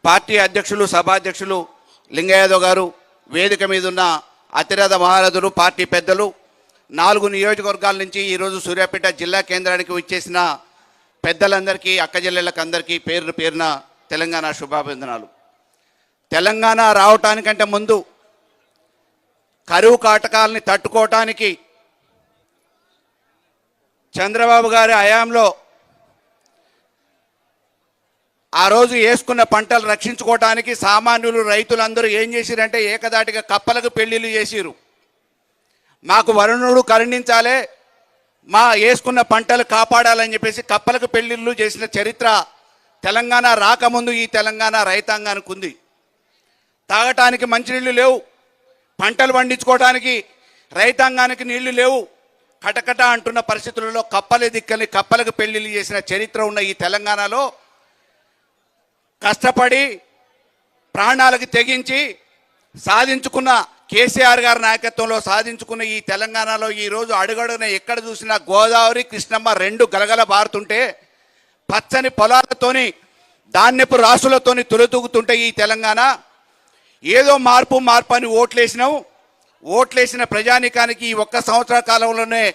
Party అధ్యక్షులు సభాధ్యక్షులు లింగయాదవ్ గారు, వేదిక మీద ఉన్న అతిరథ మహారథులు, పార్టీ పెద్దలు, 4 నియోజకవర్గాల నుంచి ఈరోజు సూర్యాపేట జిల్లా కేంద్రానికి వచ్చేసిన పెద్దలందరికీ, అక్కజెల్లెళ్ళకి అందరికీ పేరు పేరున తెలంగాణ శుభాభివందనాలు. తెలంగాణ రావటానికంటే ముందు కరువు కాటకాలని తట్టుకోవటానికి చంద్రబాబు గారి హయాంలో ఆ రోజు వేసుకున్న పంటలు రక్షించుకోవడానికి సామాన్యులు, రైతులందరూ ఏం చేసిరంటే ఏకదాటిగా కప్పలకు పెళ్లిళ్ళు చేసిరు. మాకు వరుణుడు కరుణించాలే, మా వేసుకున్న పంటలు కాపాడాలని చెప్పేసి కప్పలకు పెళ్లిళ్ళు చేసిన చరిత్ర తెలంగాణ రాకముందు ఈ తెలంగాణ రైతాంగానికి ఉంది. తాగటానికి మంచినీళ్ళు లేవు, పంటలు పండించుకోవడానికి రైతాంగానికి నీళ్లు లేవు. కటకట అంటున్న పరిస్థితులలో కప్పలే దిక్కని కప్పలకు పెళ్లిళ్ళు చేసిన చరిత్ర ఉన్న ఈ తెలంగాణలో కష్టపడి ప్రాణాలకు తెగించి సాధించుకున్న కేసీఆర్ గారి నాయకత్వంలో సాధించుకున్న ఈ తెలంగాణలో ఈరోజు అడుగడుగున ఎక్కడ చూసినా గోదావరి, కృష్ణమ్మ 2 గలగల బారుతుంటే, పచ్చని పొలాలతోని ధాన్యపు రాసులతోని తులతూగుతుంటే ఈ తెలంగాణ ఏదో మార్పు అని ఓట్లేసినాం. ఓట్లేసిన ప్రజానీకానికి ఈ 1 సంవత్సర కాలంలోనే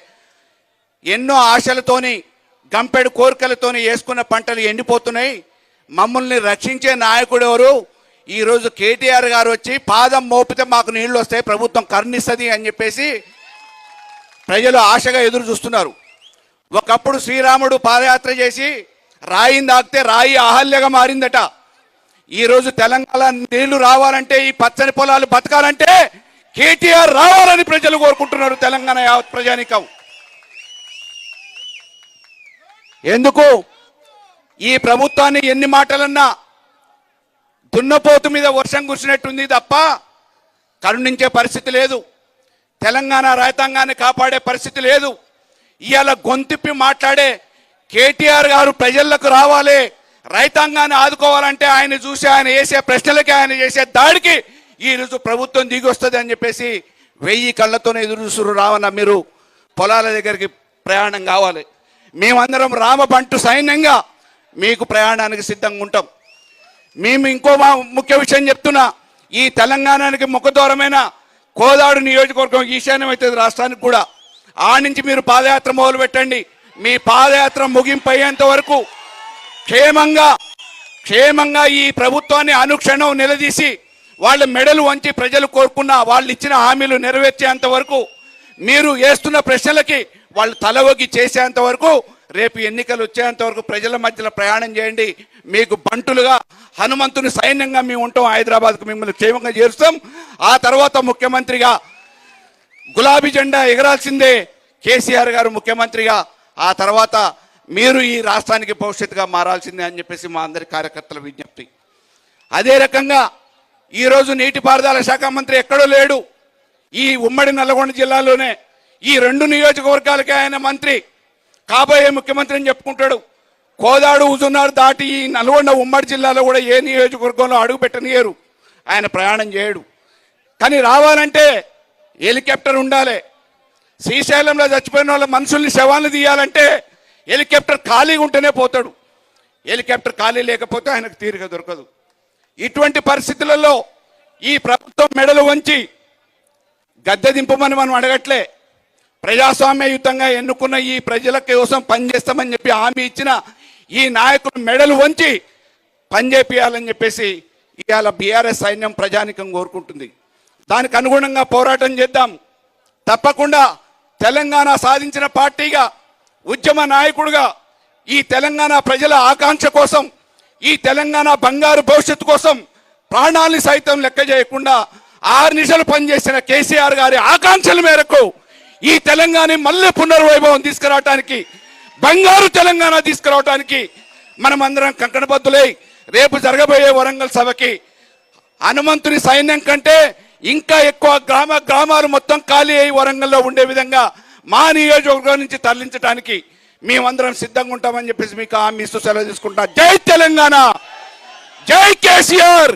ఎన్నో ఆశలతోని, గంపెడు కోరికలతోని వేసుకున్న పంటలు ఎండిపోతున్నాయి. మమ్మల్ని రక్షించే నాయకుడు ఎవరు? ఈరోజు కేటీఆర్ గారు వచ్చి పాదం మోపితే మాకు నీళ్లు వస్తాయి, ప్రభుత్వం కరుణిస్తుంది అని చెప్పేసి ప్రజలు ఆశగా ఎదురు చూస్తున్నారు. ఒకప్పుడు శ్రీరాముడు పాదయాత్ర చేసి రాయిని తాకితే రాయి అహల్యగా మారిందట. ఈరోజు తెలంగాణ నీళ్లు రావాలంటే, ఈ పచ్చని పొలాలు బతకాలంటే కేటీఆర్ రావాలని ప్రజలు కోరుకుంటున్నారు. తెలంగాణ యావత్ ప్రజానికం. ఎందుకు ఈ ప్రభుత్వాన్ని ఎన్ని మాటలన్నా దున్నపోతు మీద వర్షం కురిసినట్టుంది తప్ప కరుణించే పరిస్థితి లేదు. తెలంగాణ రైతాంగాన్ని కాపాడే పరిస్థితి లేదు. ఇవాళ గొంతిప్పి మాట్లాడే కేటీఆర్ గారు ప్రజలకు రావాలి, రైతాంగాన్ని ఆదుకోవాలంటే ఆయన చూసి ఆయన వేసే ప్రశ్నలకి, ఆయన చేసే దాడికి ఈరోజు ప్రభుత్వం దిగి వస్తుంది అని చెప్పేసి 1000 కళ్ళతోనే ఎదురు చూస్తున్నారు. రావన్న మీరు పొలాల దగ్గరికి ప్రయాణం కావాలి. మేమందరం రామబంటు సైన్యంగా మీకు ప్రయాణానికి సిద్ధంగా ఉంటాం. మేము ఇంకో ముఖ్య విషయం చెప్తున్నా, ఈ తెలంగాణకి ముఖదూరమైన కోదాడు నియోజకవర్గం ఈశాన్యం అవుతుంది రాష్ట్రానికి కూడా. ఆ నుంచి మీరు పాదయాత్ర మొదలు పెట్టండి. మీ పాదయాత్ర ముగింపు అయ్యేంత వరకు క్షేమంగా ఈ ప్రభుత్వాన్ని అనుక్షణం నిలదీసి వాళ్ళ మెడలు వంచి ప్రజలు కోరుకున్న వాళ్ళు ఇచ్చిన హామీలు నెరవేర్చేంత వరకు, మీరు వేస్తున్న ప్రశ్నలకి వాళ్ళు తలవొగ్గి చేసేంత వరకు, రేపు ఎన్నికలు వచ్చేంత వరకు ప్రజల మధ్యలో ప్రయాణం చేయండి. మీకు బంటులుగా, హనుమంతుని సైన్యంగా మేము ఉంటాం. హైదరాబాద్కు మిమ్మల్ని క్షేమంగా చేరుస్తాం. ఆ తర్వాత ముఖ్యమంత్రిగా గులాబీ జెండా ఎగరాల్సిందే కేసీఆర్ గారు ముఖ్యమంత్రిగా. ఆ తర్వాత మీరు ఈ రాష్ట్రానికి భవిష్యత్తుగా మారాల్సిందే అని చెప్పేసి మా అందరి కార్యకర్తల విజ్ఞప్తి. అదే రకంగా ఈరోజు నీటిపారుదల శాఖ మంత్రి ఎక్కడో లేడు. ఈ ఉమ్మడి నల్లగొండ జిల్లాలోనే ఈ 2 నియోజకవర్గాలకే ఆయన మంత్రి, కాబోయే ముఖ్యమంత్రి అని చెప్పుకుంటాడు. కోదాడు, హుజూర్నగర్ దాటి ఈ నల్గొండ ఉమ్మడి జిల్లాలో కూడా ఏ నియోజకవర్గంలో అడుగు పెట్టనియరు. ఆయన ప్రయాణం చేయడు. కానీ రావాలంటే హెలికాప్టర్ ఉండాలి. శ్రీశైలంలో చచ్చిపోయిన వాళ్ళ మనుషుల్ని, శవాలను తీయాలంటే హెలికాప్టర్ ఖాళీగా ఉంటేనే పోతాడు. హెలికాప్టర్ ఖాళీ లేకపోతే ఆయనకు తీరిక దొరకదు. ఇటువంటి పరిస్థితులలో ఈ ప్రభుత్వం మెడలు వంచి గద్దె దింపమని మనం అడగట్లే. ప్రజాస్వామ్యయుతంగా ఎన్నుకున్న ఈ ప్రజల కోసం పనిచేస్తామని చెప్పి హామీ ఇచ్చిన ఈ నాయకులు మెడలు వంచి పనిచేపియాలని చెప్పేసి ఇవాళ బీఆర్ఎస్ సైన్యం ప్రజానికం కోరుకుంటుంది. దానికి అనుగుణంగా పోరాటం చేద్దాం. తప్పకుండా తెలంగాణ సాధించిన పార్టీగా, ఉద్యమ నాయకుడిగా ఈ తెలంగాణ ప్రజల ఆకాంక్ష కోసం, ఈ తెలంగాణ బంగారు భవిష్యత్తు కోసం ప్రాణాలని సైతం లెక్క చేయకుండా 6 నిమిషాలు పనిచేసిన కేసీఆర్ గారి ఆకాంక్షల మేరకు ఈ తెలంగాణ మళ్ళీ పునర్వైభవం తీసుకురావడానికి, బంగారు తెలంగాణ తీసుకురావడానికి మనమందరం కంకణబద్దులై రేపు జరగబోయే వరంగల్ సభకి హనుమంతుని సైన్యం కంటే ఇంకా ఎక్కువ గ్రామాలు మొత్తం ఖాళీ అయ్యి వరంగల్లో ఉండే విధంగా మా నియోజకవర్గం నుంచి తరలించడానికి మేమందరం సిద్ధంగా ఉంటామని చెప్పేసి మీకు హామీ ఇస్తూ సెలవు తీసుకుంటా. జై తెలంగాణ, జై కేసీఆర్.